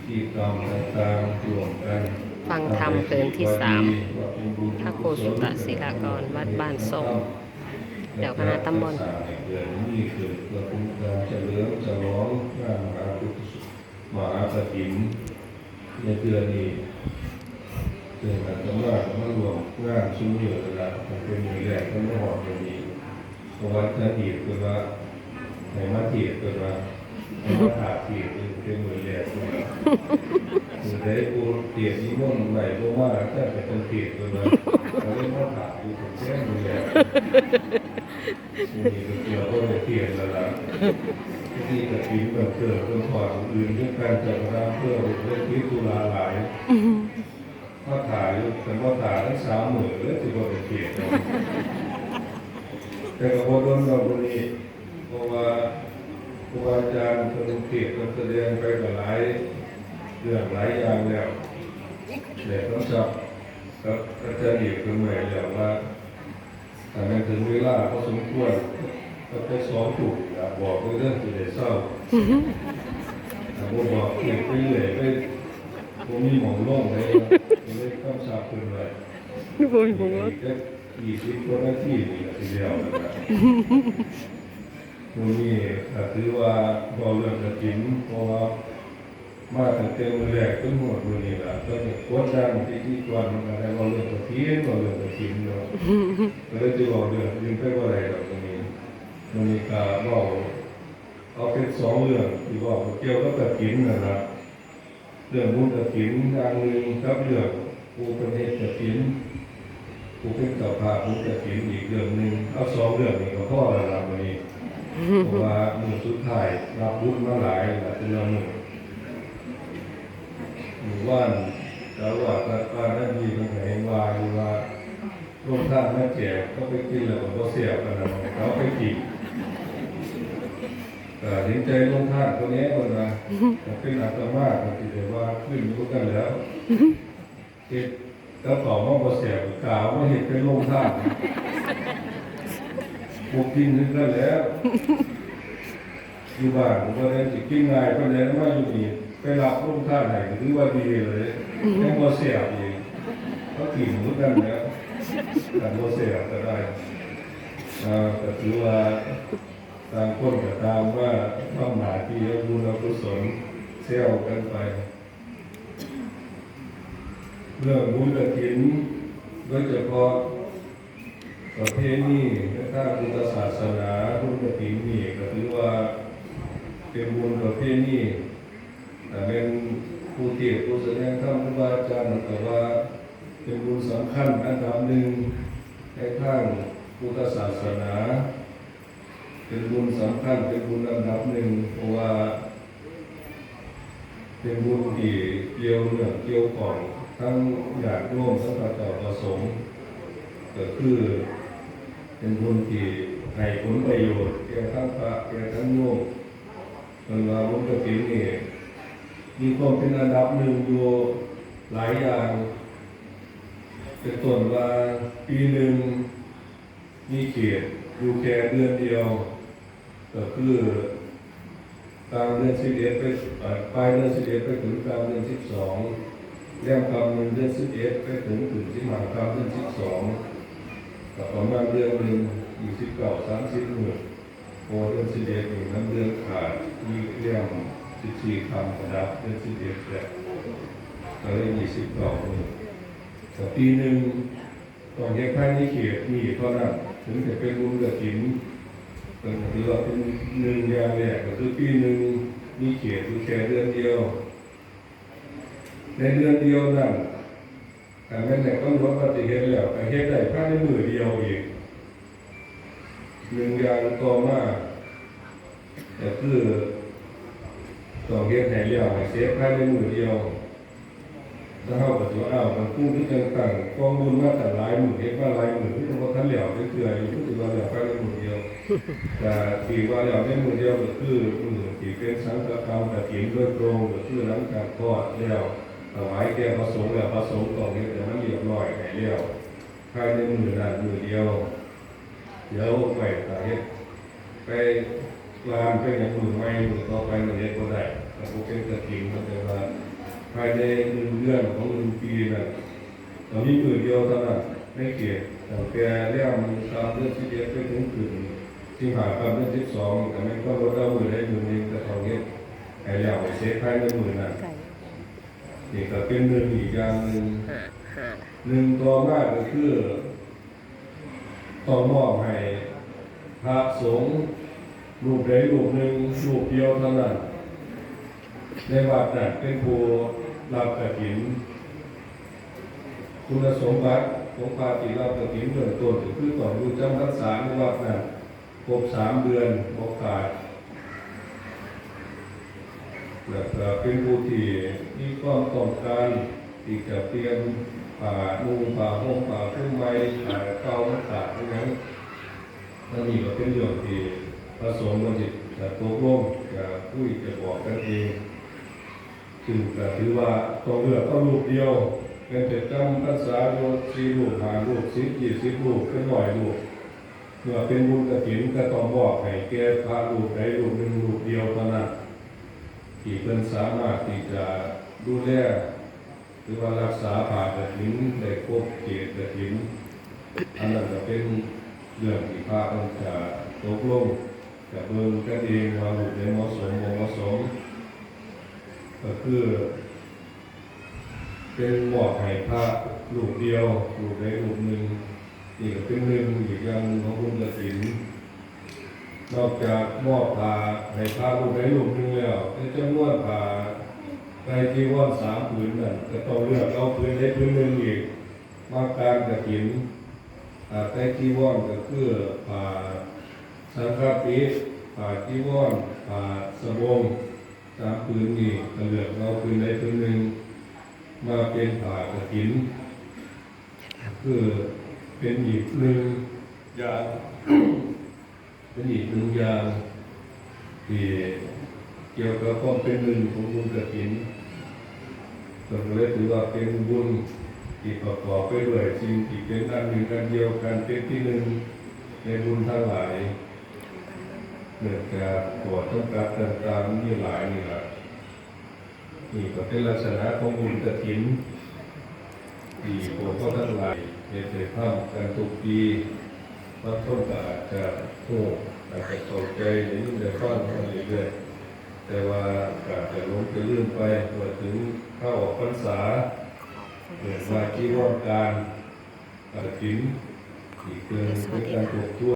ธีกรรมต่างๆรวมกัน ฟังธรรมคืนที่3พระโคสุตศิลากรวัดบ้านทรงเดี๋ยวคณะตำบลเดือนนี้คือเพื่อเป็นการเฉลิมฉลองงานมหากฐินในเดือนนี้เดือนนั้นก็มารวมงานชุ่มเยือกระเป็นมือแรกก็ไม่หอดอย่างนี้เพราะว่าถ้าถีบก็ว่าในมาถีบก็ว่าในมาถาถีบเป็นมือแรกก็ว่ามือได้กูเตียนี่มุ่งไหนก็ว่าถ้าเป็นถีบก็ว่าเราเรียกว่าถาอยู่ผมแจ้งมือแรกนี่ก็เกี่ยวกับเตียนแล้วล่ะที่กระถิ่นแบบเกิดเป็นถอดอื่นด้วยการจัดงานเพื่อเรื่องที่ตุลาหลายถ้าถ่ายเป็นว่าถ่ายทั้ง30,000เลยที่บริเวณแต่กับพอโดนเราคนนี้เพราะว่าครูอาจารย์คนเขียนคนแสดงไปกับหลายเรื่องหลายอย่างแล้วแต่ต้องจับกับอาจารย์อีกคนใหม่แล้วว่าถ้ามันถึงเวลาก็สมควรก็ไปสอนถูกบอกเรื่องที่ได้เศร้าแต่บอกเขียนไปเรื่อยไปผมมีหมองร่องเลยเลยคำสาปคนเลยผมว่า20 กว่านาทีนี่ทีเดียวนะครับวันนี้ถือว่าพอเรื่องกระถิ่นเพราะว่ามาตั้งแต่มื้อแรกจนหมดมื้อนี้ล่ะก็จะกดดันที่ก่อนมันอะไรว่าเรื่องกระถิ่นว่าเรื่องกระถิ่นเนาะก็เลยจะบอกเรื่องยืนไปว่าอะไรดอกตรงนี้มันมีการบอกเอาเป็น2เรื่องที่บอกเกี่ยวกับกระถิ่นนะครับเรื่องบุญกฐินอย่างหนึ่งกับเรื่องผู้เป็นเหตุกฐินผู้เป็นเจ้าภาพบุญกฐินอีกเรื่องหนึ่งเอา2เรื่องนี้ก็พอแล้วล่ะวันนี้เพราะว่ามื้อสุดท้ายรับบุญมาหลายหลายเป็นมื้อว่านแล้วว่าการนั้นมีมันให้ว่าอยู่ว่าร่วมท่านแม่แก่ก็ไปกินแล้วก็บ่เสียกันนะเขาไปกินเห็นใจลงท่านตัวนี้คนนะเป็นอาตมาก็คิดว่าขึ้นอยู่กันแล้วเก็บกระเป๋ามาบ่เสียกล่าวว่าเห็นเป็นลงท่านพวกกินนึงกันแล้วอยู่บ้านก็ได้สิกินง่ายก็ได้มาอยู่นี่ไปรับลงท่านให้ถือว่าดีเลยให้บ่เสียอีกก็กินเหมือนกันแล้วแต่บ่เสียก็ได้ก็ถือว่าต่างคนก็ตามว่าความหมายที่บุญกุศลเซลกันไปเรื่องบุญกฐินโดยเฉพาะประเพณีทางพุทธศาสนาบุญกฐินนี่ก็ถือว่าเป็นบุญประเพณีแต่เป็นผู้เทศน์ผู้แสดงธรรมครูบาอาจารย์แต่ว่าเป็นบุญสำคัญอันดับหนึ่งในทางพุทธศาสนาเป็นบุญสำคัญเป็นบุญอันดับหนึ่งเพราะว่าเป็นบุญที่เกี่ยวเนื่องเกี่ยวข้องทั้งญาติโยมทั้งพระเจ้าประสงค์ก็คือเป็นบุญที่ให้ผลประโยชน์แก่ทั้งพระแก่ทั้งโยมมันว่าบุญกฐินนี่มีความเป็นอันดับหนึ่งอยู่หลายอย่างเป็นต้นว่าปีหนึ่งมีเขตอยู่แค่เดือนเดียวก็คือกลางเดือน11ไปปลายเดือน11ไปถึงกลางเดือน12แรมคำเดือน11ไปถึง15คำเดือน12ก็ประมาณเดือนหนึ่ง29 30มื้อพอเดือน11นี่น้ำเดือนขาดมีเรียม14คำระดับเดือน11แล้วก็เลย29มื้อแต่ปีหนึ่งต้องแยกภายในเขตนี่เท่านั้นถึงจะเป็นบุญกฐินเป็นถือว่าเป็นหนึ่งอย่างแรกก็คือปีหนึ่งมีเขตอยู่แค่เดือนเดียวในเดือนเดียวนั้นแต่แม้แต่กำหนดปฏิเหตุแล้วแต่เหตุได้ภายในมือเดียวอีกหนึ่งอย่างต่อมาก็คือต้องเหตุให้แล้วให้เสียภายในมือเดียวถ้าเข้ากับตัวมันพุ่งที่ต่างๆกองบุญมาแต่หลายหมื่นเห็นว่าหลายหมื่นที่เราท่านเหลี่ยวได้เกลืออยู่ที่ว่าเหลี่ยวภายในมือเดียวแต่ที่ว่าเหลี่ยวในมือเดียวก็คือมือที่เป็นสังฆกรรมกฐินโดยตรงก็คือหลังจากทอดแล้วถวายแก่พระสงฆ์แล้วพระสงฆ์ต้องเห็นแต่มันเรียบร้อยให้แล้วภายในมือนั้นมือเดียวเดี๋ยวไปแต่เฮ็ดไปลามไปอย่างมือไม่มือต่อไปมือเฮ็ดก็ได้แต่พวกเป็นกฐินก็จะว่า ภายใน1 เดือนของ1 ปีน่ะตอนนี้มือเดียวเท่านั้นในเขตตั้งแต่เรื่องตามเรื่อง11ไปถึงคืนสิงหาคมเดือน12แต่ไม่ก็ลดเอามือได้มือนึงแต่ตอนนี้ให้แล้วเสร็จภายในมือนั้น ไก่ นี่ก็เป็นหนึ่งอีกอย่างหนึ่ง หา หนึ่งต่อมาก็คือต้องมอบให้พระสงฆ์รูปใดรูปหนึ่งรูปเดียวเท่านั้นในวัดนั้นเป็นผู้รับกฐินคุณสมบัติของพระที่รับกฐินเบื้องต้นก็คือต้องรู้จำพรรษาในวัดนั้นครบ3 เดือนบ่ขาดแล้วก็เป็นผู้ที่มีความต้องการที่จะเตรียมผ้านุ่งผ้าห่มผ้าเครื่องไม้ผ้าเก่ามันขาดทั้งนั้นนั่นนี่ก็เป็นเรื่องที่พระสงฆ์มันจะตกลงจะคุยจะบอกกันเองซึ่งก็ถือว่าต้องเลือกเอารูปเดียวเป็นแต่จำพรรษาโย4 รูป5 รูป10 20 รูปเป็น100 รูปเมื่อเป็นบุญกฐินก็ต้องบอกให้แก่พระรูปใดรูปหนึ่งรูปเดียวเท่านั้นที่เพิ่นสามารถที่จะดูแลหรือว่ารักษาผ่ากฐินได้ครบเกณฑ์กฐินอันนั้นก็เป็นเรื่องที่พระต้องจะตกลงจะเบิ่งกันเองว่ารูปใดเหมาะสมบ่เหมาะสมก็คือเป็นมอบให้พระรูปเดียวรูปใดรูปหนึ่งนี่ก็เป็นหนึ่งอีกอย่างหนึ่งของบุญกฐินนอกจากมอบผ้าให้พระรูปใดรูปหนึ่งแล้วในจำนวนผ้าในจีวร3 ผืนนั่นก็ต้องเลือกเอาผืนใดผืนหนึ่งอีกมาการกฐินใต้จีวรก็คือผ้าสังฆติผ้าจีวรผ้าสบง3 ผืนนี้ก็เลือกเอาผืนใดผืนหนึ่งมาเป็นผ้ากฐินคือเป็นอีกหนึ่งอย่างเป็นอีกหนึ่งอย่างที่เกี่ยวกับความเป็นหนึ่งของบุญกฐินก็เลยถือว่าเป็นบุญที่ประกอบไปด้วยสิ่งที่เป็นอันหนึ่งอันเดียวกันเป็นที่หนึ่งในบุญทั้งหลายเนื่องจากตัวต้องการต่างๆมีหลายนี่แหละนี่ก็เป็นลักษณะของบุญกฐินที่พวกเขาทั้งหลายได้ทำกันทุกปีบางคนก็อาจจะอาจจะเข้าใจในยิ่งได้ฟังมาเรื่อยๆแต่ว่าอาจจะหลงจะลืมไปเมื่อถึงเข้าออกพรรษาเกิดมาที่ร่วมการกฐินอีกเกินเป็นการตกทั่ว